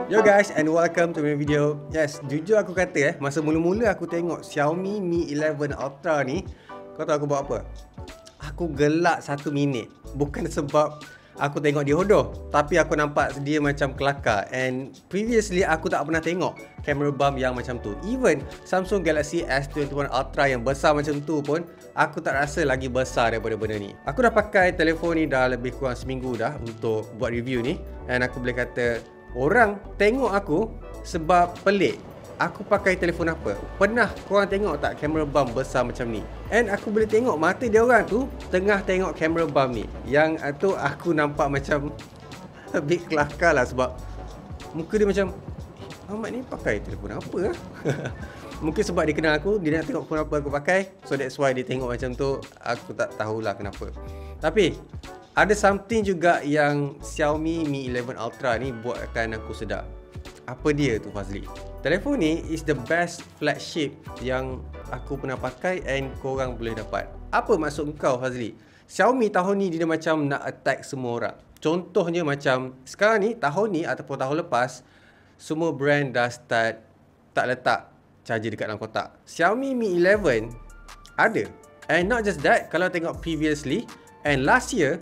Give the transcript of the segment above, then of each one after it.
Yo guys, and welcome to my video. Yes, jujur aku kata masa mula-mula aku tengok Xiaomi Mi 11 Ultra ni, kau tahu aku buat apa? Aku gelak 1 minit. Bukan sebab aku tengok dia hodoh, tapi aku nampak dia macam kelakar. And previously aku tak pernah tengok camera bump yang macam tu. Even Samsung Galaxy S21 Ultra yang besar macam tu pun aku tak rasa lagi besar daripada benda ni. Aku dah pakai telefon ni dah lebih kurang seminggu dah untuk buat review ni. And aku boleh kata orang tengok aku sebab pelik. Aku pakai telefon apa? Pernah korang tengok tak kamera bump besar macam ni? And aku boleh tengok mata dia orang tu tengah tengok kamera bump ni. Yang tu aku nampak macam a bit kelakar lah sebab muka dia macam Ahmad ni pakai telefon apa lah? Mungkin sebab dia kenal aku, dia nak tengok phone apa aku pakai. So that's why dia tengok macam tu. Aku tak tahulah kenapa. Tapi ada something juga yang Xiaomi Mi 11 Ultra ni buatkan aku sedar. Apa dia tu Fazli? Telefon ni is the best flagship yang aku pernah pakai and korang boleh dapat. Apa maksud kau Fazli? Xiaomi tahun ni dia macam nak attack semua orang. Contohnya macam sekarang ni, tahun ni ataupun tahun lepas, semua brand dah start tak letak charger dekat dalam kotak. Xiaomi Mi 11 ada. And not just that, kalau tengok previously and last year,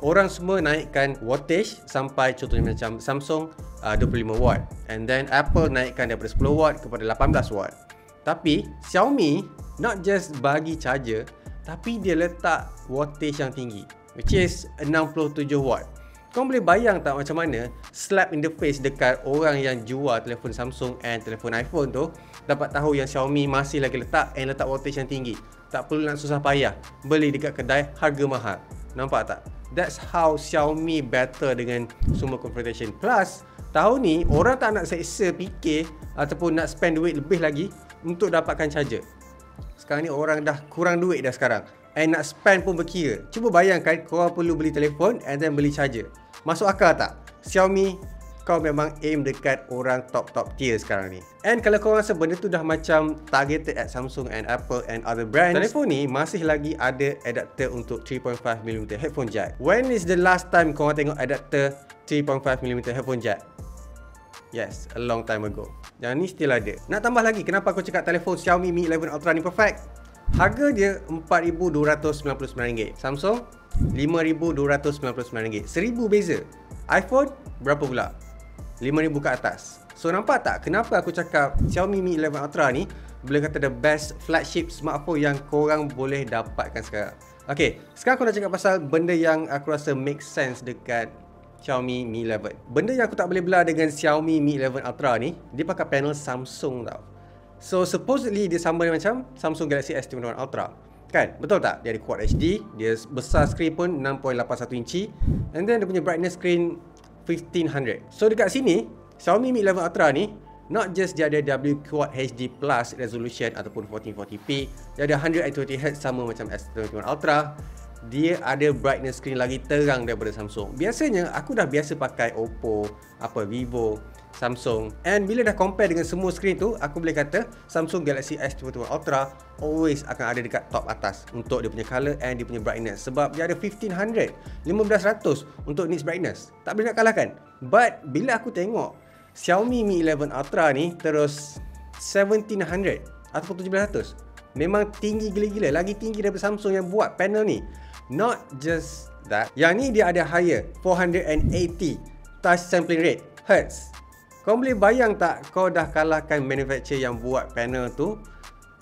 orang semua naikkan wattage sampai contohnya macam Samsung 25 watt. And then Apple naikkan daripada 10 watt kepada 18 watt. Tapi Xiaomi not just bagi charger, tapi dia letak wattage yang tinggi, which is 67 watt. Kau boleh bayang tak macam mana slap in the face dekat orang yang jual telefon Samsung and telefon iPhone tu dapat tahu yang Xiaomi masih lagi letak wattage yang tinggi. Tak perlu nak susah payah beli dekat kedai harga mahal. Nampak tak? That's how Xiaomi better dengan semua configuration. Plus, tahun ni orang tak nak seksa fikir ataupun nak spend duit lebih lagi untuk dapatkan charger. Sekarang ni orang dah kurang duit dah sekarang. And nak spend pun berkira. Cuba bayangkan korang perlu beli telefon and then beli charger. Masuk akal tak? Xiaomi, kau memang aim dekat orang top tier sekarang ni. And kalau korang rasa benda tu dah macam targeted at Samsung and Apple and other brands, telefon ni masih lagi ada adapter untuk 3.5mm headphone jack. When is the last time korang tengok adapter 3.5mm headphone jack? Yes, a long time ago. Yang ni still ada. Nak tambah lagi, kenapa aku cakap telefon Xiaomi Mi 11 Ultra ni perfect? Harga dia RM4,299. Samsung RM5,299. 1000 beza. iPhone berapa pula? 5,000 ke atas. So nampak tak kenapa aku cakap Xiaomi Mi 11 Ultra ni boleh kata the best flagship smartphone yang korang boleh dapatkan sekarang. Okay, sekarang aku nak cakap pasal benda yang aku rasa make sense dekat Xiaomi Mi 11. Benda yang aku tak boleh belah dengan Xiaomi Mi 11 Ultra ni, dia pakai panel Samsung tau. So supposedly dia sama macam Samsung Galaxy S21 Ultra. Kan? Betul tak? Dia ada Quad HD, dia besar screen pun 6.81 inci, and then dia punya brightness screen 1500. So dekat sini Xiaomi Mi 11 Ultra ni not just dia ada W Quad HD Plus resolution ataupun 1440p, dia ada 120Hz sama macam S21 Ultra. Dia ada brightness screen lagi terang daripada Samsung. Biasanya aku dah biasa pakai Oppo, Vivo, Samsung, and bila dah compare dengan semua screen tu, aku boleh kata Samsung Galaxy S21 Ultra always akan ada dekat top atas untuk dia punya color and dia punya brightness. Sebab dia ada 1500, 1500 untuk nits brightness. Tak boleh nak kalahkan. But bila aku tengok Xiaomi Mi 11 Ultra ni terus 1700 ataupun 1700, memang tinggi gila-gila. Lagi tinggi daripada Samsung yang buat panel ni. Not just that, yang ni dia ada higher 480 touch sampling rate Hertz. Kau boleh bayang tak kau dah kalahkan manufacturer yang buat panel tu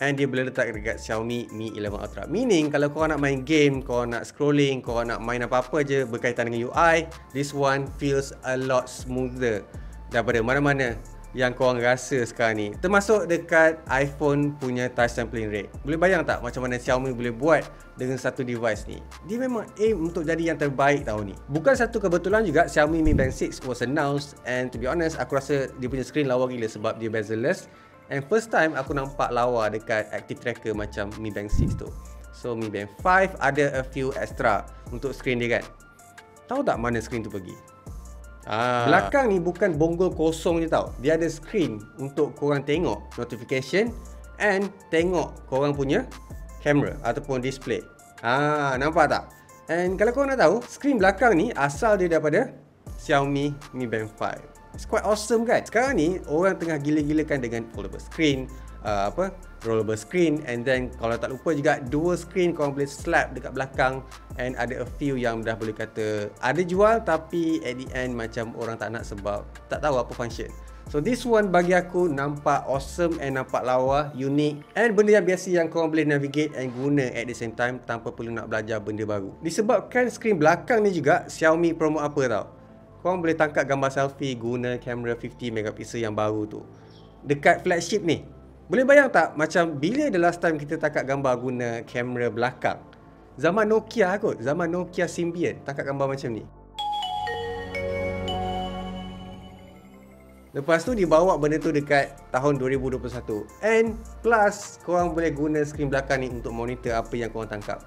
and dia boleh letak dekat Xiaomi Mi 11 Ultra. Meaning kalau kau nak main game, kau nak scrolling, kau nak main apa-apa je berkaitan dengan UI, this one feels a lot smoother daripada mana-mana yang korang rasa sekarang ni. Termasuk dekat iPhone punya touch sampling rate. Boleh bayang tak macam mana Xiaomi boleh buat dengan satu device ni? Dia memang aim untuk jadi yang terbaik tahun ni. Bukan satu kebetulan juga Xiaomi Mi Band 6 was announced, and to be honest aku rasa dia punya screen lawa gila sebab dia bezel-less. And first time aku nampak lawa dekat active tracker macam Mi Band 6 tu. So Mi Band 5 ada a few extra untuk screen dia kan. Tahu tak mana screen tu pergi? Belakang ni bukan bonggol kosong je tau. Dia ada screen untuk korang tengok notification and tengok korang punya kamera ataupun display. Nampak tak? And kalau korang nak tahu, screen belakang ni asal dia daripada Xiaomi Mi Band 5. It's quite awesome kan? Sekarang ni orang tengah gila-gilakan dengan foldable screen, rollable screen, and then kalau tak lupa juga dual screen, korang boleh slap dekat belakang, and ada a few yang dah boleh kata ada jual tapi at the end macam orang tak nak sebab tak tahu apa function. So this one bagi aku nampak awesome and nampak lawa, unik, and benda yang biasa yang korang boleh navigate and guna at the same time tanpa perlu nak belajar benda baru. Disebabkan skrin belakang ni juga Xiaomi promo apa tau, korang boleh tangkap gambar selfie guna kamera 50 megapixel yang baru tu dekat flagship ni. Boleh bayang tak macam bila the last time kita tangkap gambar guna kamera belakang? Zaman Nokia kot, zaman Nokia Symbian tangkap gambar macam ni. Lepas tu dibawa benda tu dekat tahun 2021. And plus korang boleh guna skrin belakang ni untuk monitor apa yang korang tangkap.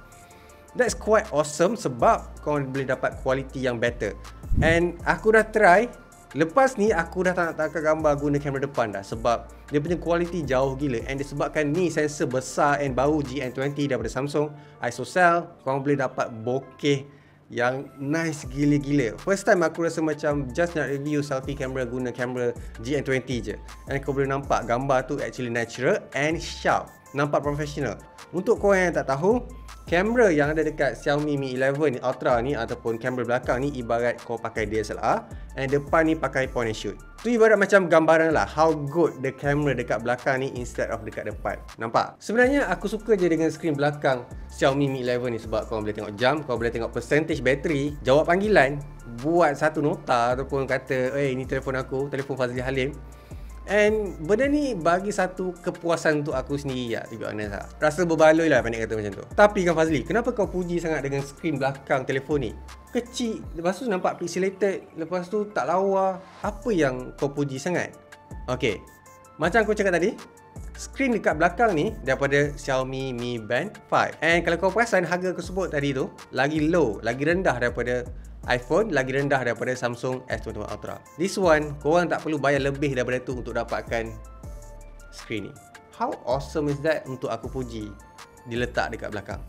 That's quite awesome sebab korang boleh dapat quality yang better. And aku dah try. Lepas ni aku dah tak nak tangkap gambar guna kamera depan dah sebab dia punya quality jauh gila. And disebabkan ni sensor besar and baru GN20 daripada Samsung, ISOCELL, korang boleh dapat bokeh yang nice gila-gila. First time aku rasa macam just nak review selfie camera guna kamera GN20 je, and kau boleh nampak gambar tu actually natural and sharp, nampak professional. Untuk korang yang tak tahu, kamera yang ada dekat Xiaomi Mi 11 Ultra ni ataupun kamera belakang ni ibarat kau pakai DSLR, and depan ni pakai point and shoot. Tu ibarat macam gambaran lah how good the camera dekat belakang ni instead of dekat depan. Nampak? Sebenarnya aku suka je dengan skrin belakang Xiaomi Mi 11 ni sebab kau boleh tengok jam, kau boleh tengok percentage bateri, jawab panggilan, buat satu nota ataupun kata, ni telefon aku, telefon Fazli Halim. And benda ni bagi satu kepuasan untuk aku sendiri lah, to be honest lah. Rasa berbaloi lah pandai kata macam tu. Tapi kan Fazli, kenapa kau puji sangat dengan skrin belakang telefon ni? Kecil, lepas tu nampak pixelated, lepas tu tak lawa. Apa yang kau puji sangat? Okay, macam aku cakap tadi, skrin dekat belakang ni daripada Xiaomi Mi Band 5. And kalau kau perasan harga aku sebut tadi tu lagi low, lagi rendah daripada iPhone, lagi rendah daripada Samsung S21 Ultra. This one, korang tak perlu bayar lebih daripada tu untuk dapatkan skrin ni. How awesome is that untuk aku puji diletak dekat belakang.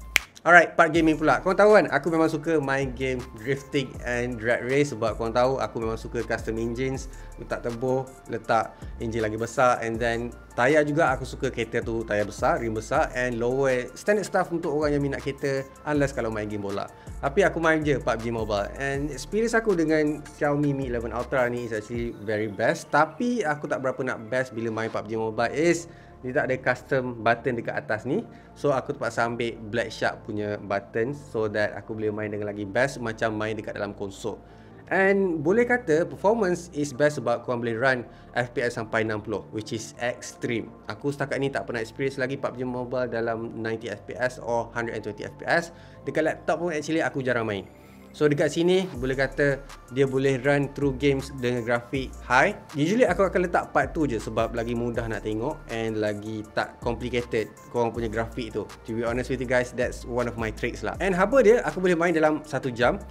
Alright, part gaming pula. Korang tahu kan, aku memang suka main game drifting and drag race sebab korang tahu aku memang suka custom engines, letak turbo, letak engine lagi besar, and then tayar juga aku suka kereta tu tayar besar, rim besar, and lower standard stuff untuk orang yang minat kereta unless kalau main game bola. Tapi aku main je PUBG Mobile, and experience aku dengan Xiaomi Mi 11 Ultra ni is actually very best. Tapi aku tak berapa nak best bila main PUBG Mobile is dia tak ada custom button dekat atas ni. So aku terpaksa ambil Black Shark punya button so that aku boleh main dengan lagi best macam main dekat dalam konsol. And boleh kata performance is best sebab korang boleh run FPS sampai 60, which is extreme. Aku setakat ni tak pernah experience lagi PUBG Mobile dalam 90 FPS or 120 FPS. Dekat laptop pun actually aku jarang main. So dekat sini boleh kata dia boleh run through games dengan grafik high. Usually aku akan letak part tu je sebab lagi mudah nak tengok and lagi tak complicated korang punya grafik tu. To be honest with you guys, that's one of my tricks lah. And haba dia aku boleh main dalam 1 jam.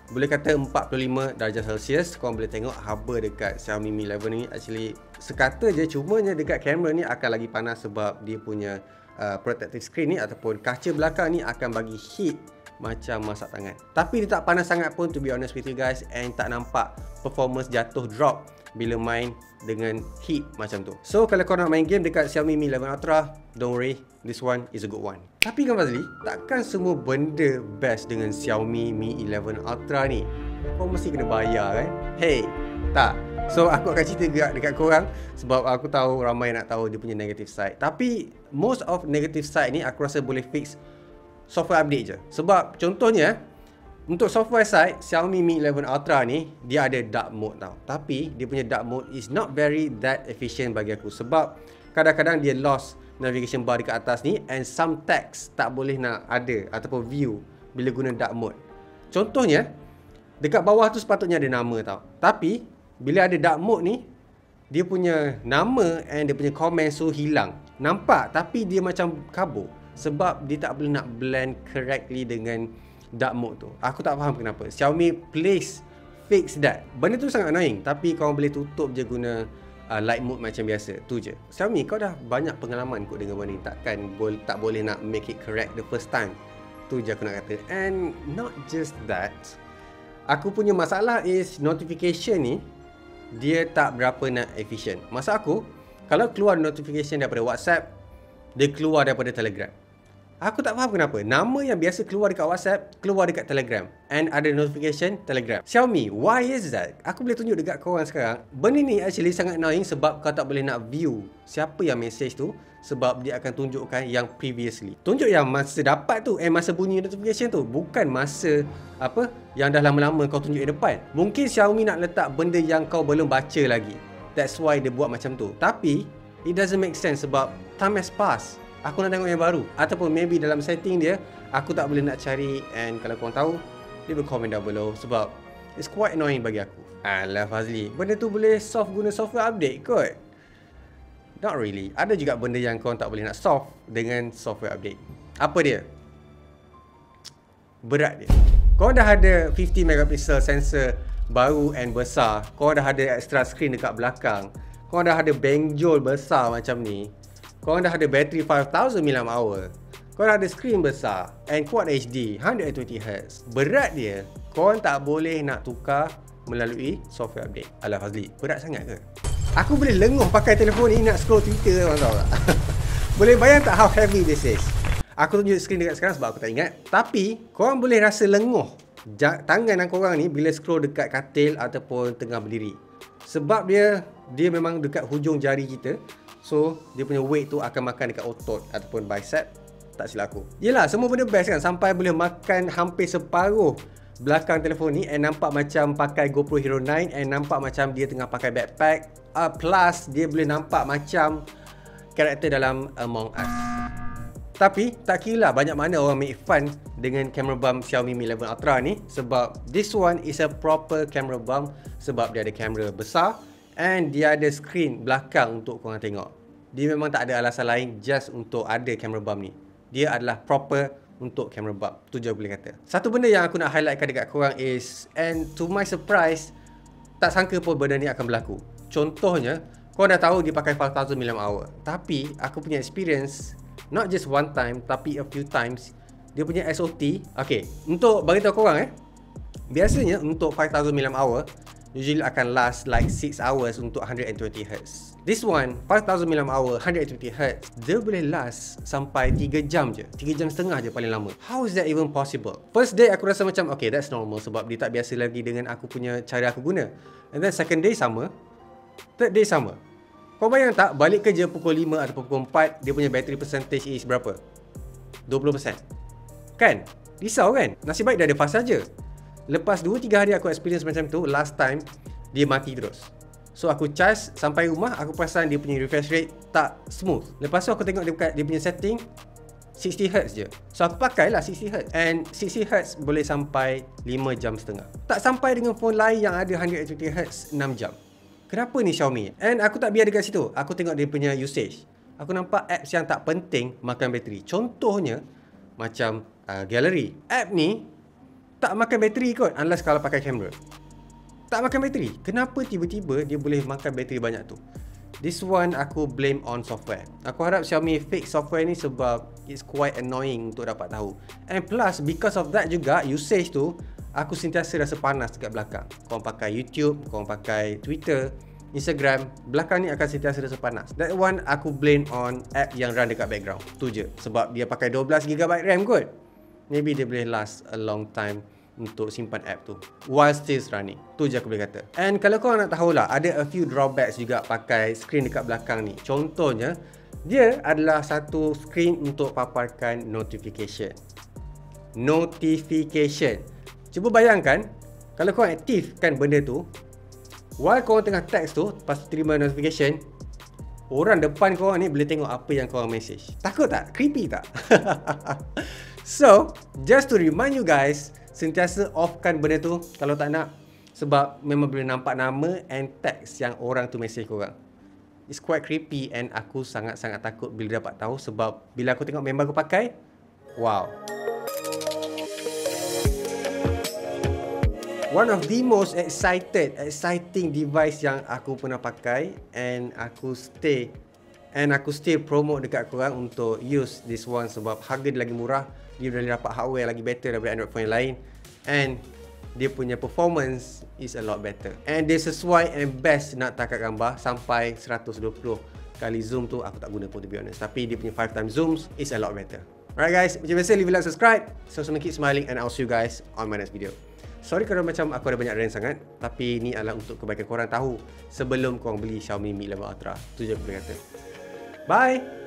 Boleh kata 45 darjah Celsius. Korang boleh tengok haba dekat Xiaomi Mi 11 ni actually sekata je, cumanya dekat kamera ni akan lagi panas sebab dia punya protective screen ni ataupun kaca belakang ni akan bagi heat macam masak tangan. Tapi dia tak panas sangat pun, to be honest with you guys, and tak nampak performance jatuh drop bila main dengan heat macam tu. So kalau kau nak main game dekat Xiaomi Mi 11 Ultra, don't worry, this one is a good one. Tapi kan Fazli, takkan semua benda best dengan Xiaomi Mi 11 Ultra ni kau mesti kena bayar kan? Hey, tak. So aku akan cerita dekat korang sebab aku tahu ramai nak tahu dia punya negative side. Tapi most of negative side ni aku rasa boleh fix software update je. Sebab contohnya untuk software side Xiaomi Mi 11 Ultra ni dia ada dark mode tau. Tapi dia punya dark mode is not very that efficient bagi aku sebab kadang-kadang dia lost navigation bar dekat atas ni, and some text tak boleh nak ada ataupun view bila guna dark mode. Contohnya dekat bawah tu sepatutnya ada nama tau. Tapi bila ada dark mode ni dia punya nama and dia punya comment so hilang. Nampak tapi dia macam kabur sebab dia tak boleh nak blend correctly dengan dark mode tu. Aku tak faham kenapa. Xiaomi please fix that. Benda tu sangat annoying, tapi kau boleh tutup je guna light mode macam biasa. Tu je. Xiaomi, kau dah banyak pengalaman kot dengan benda ni. Takkan tak boleh nak make it correct the first time. Tu je aku nak kata. And not just that, Aku punya masalah is notification ni dia tak berapa nak efisien. Maksud aku, kalau keluar notification daripada WhatsApp, dia keluar daripada Telegram. Aku tak faham kenapa nama yang biasa keluar dekat WhatsApp keluar dekat Telegram, and ada notification Telegram. Xiaomi, why is that? Aku boleh tunjuk dekat korang sekarang. Benda ni actually sangat annoying sebab kau tak boleh nak view siapa yang message tu, sebab dia akan tunjukkan yang previously. Tunjuk yang masa dapat tu, masa bunyi notification tu, bukan masa apa yang dah lama-lama kau tunjuk di depan. Mungkin Xiaomi nak letak benda yang kau belum baca lagi. That's why dia buat macam tu. Tapi it doesn't make sense sebab time has passed. Aku nak tengok yang baru. Ataupun maybe dalam setting dia aku tak boleh nak cari. And kalau korang tahu, leave a comment down below sebab it's quite annoying bagi aku. Alah Fazli, benda tu boleh solve guna software update kot? Not really. Ada juga benda yang korang tak boleh nak solve dengan software update. Apa dia? Berat dia. Korang dah ada 50 megapixel sensor baru and besar. Korang dah ada extra screen dekat belakang. Korang dah ada benjol besar macam ni. Korang dah ada bateri 5000 mAh. Korang ada screen besar and Quad HD 120Hz. Berat dia, korang tak boleh nak tukar melalui software update. Alah Fazli, berat sangat ke? Aku boleh lenguh pakai telefon ni nak scroll Twitter, korang tahu tak? Boleh bayang tak how heavy this is? Aku tunjuk screen dekat sekarang sebab aku tak ingat. Tapi korang boleh rasa lenguh tangan korang ni bila scroll dekat katil ataupun tengah berdiri. Sebab dia memang dekat hujung jari kita. So, dia punya weight tu akan makan dekat otot ataupun bicep. Tak silap aku. Yelah, semua benda best kan. Sampai boleh makan hampir separuh belakang telefon ni. And nampak macam pakai GoPro Hero 9. And nampak macam dia tengah pakai backpack. Plus, dia boleh nampak macam karakter dalam Among Us. Tapi, tak kira banyak mana orang make fun dengan camera bump Xiaomi Mi 11 Ultra ni. Sebab this one is a proper camera bump. Sebab dia ada kamera besar. And dia ada screen belakang untuk korang tengok. Dia memang tak ada alasan lain just untuk ada camera bump ni. Dia adalah proper untuk camera bump. Tu je aku boleh kata. Satu benda yang aku nak highlightkan dekat korang is, and to my surprise, tak sangka pun benda ni akan berlaku. Contohnya, korang dah tahu dia pakai 5000 mAh. Tapi aku punya experience, not just one time tapi a few times, dia punya SOT. Okay, untuk bagi tahu korang biasanya untuk 5000 mAh usually akan last like 6 hours untuk 120Hz. This one, 5000 mAh, 120Hz, dia boleh last sampai 3 jam je. 3 jam setengah je paling lama. How is that even possible? First day aku rasa macam, okay, that's normal sebab dia tak biasa lagi dengan aku punya cara aku guna. And then second day sama. Third day sama. Kau bayang tak, balik kerja pukul 5 atau pukul 4, dia punya battery percentage is berapa? 20%. Kan? Risau kan? Nasib baik dia ada fast saja. Lepas 2-3 hari aku experience macam tu, last time dia mati terus. So aku charge sampai rumah, aku perasan dia punya refresh rate tak smooth. Lepas tu aku tengok dia punya setting 60Hz je. So aku pakailah 60Hz. And 60Hz boleh sampai 5 jam setengah. Tak sampai dengan phone lain yang ada 120Hz 6 jam. Kenapa ni Xiaomi? And aku tak biar dekat situ. Aku tengok dia punya usage. Aku nampak apps yang tak penting makan bateri. Contohnya macam gallery. App ni tak makan bateri kot, unless kalau pakai kamera. Tak makan bateri. Kenapa tiba-tiba dia boleh makan bateri banyak tu? This one aku blame on software. Aku harap Xiaomi fix software ni sebab it's quite annoying untuk dapat tahu. And plus, because of that juga, usage tu, aku sentiasa rasa panas dekat belakang. Korang pakai YouTube, korang pakai Twitter, Instagram, belakang ni akan sentiasa rasa panas. That one aku blame on app yang run dekat background. Tu je. Sebab dia pakai 12GB RAM kot. Maybe dia boleh last a long time untuk simpan app tu while still running. Tu je aku boleh kata. And kalau korang nak tahulah, ada a few drawbacks juga pakai screen dekat belakang ni. Contohnya, dia adalah satu screen untuk paparkan notification. Cuba bayangkan, kalau korang aktifkan benda tu, while korang tengah text tu, lepas terima notification, orang depan korang ni boleh tengok apa yang korang message. Takut tak? Creepy tak? So, just to remind you guys, sentiasa offkan benda tu kalau tak nak. Sebab memang boleh nampak nama and text yang orang tu message korang. It's quite creepy and aku sangat-sangat takut bila dapat tahu. Sebab bila aku tengok member aku pakai, wow. One of the most exciting device yang aku pernah pakai. And aku still promote dekat korang untuk use this one sebab harga dia lagi murah. Dia boleh dapat hardware lagi better daripada Android phone yang lain. And dia punya performance is a lot better. And dia sesuai and best nak tangkap gambar sampai 120 kali zoom tu aku tak guna pun to be honest. Tapi dia punya 5 times zooms is a lot better. Alright guys, macam biasa leave a like, subscribe. So keep smiling and I'll see you guys on my next video. Sorry kalau macam aku ada banyak rant sangat, tapi ni adalah untuk kebaikan korang tahu sebelum korang beli Xiaomi Mi 11 Ultra. Tu je aku boleh kata. Bye!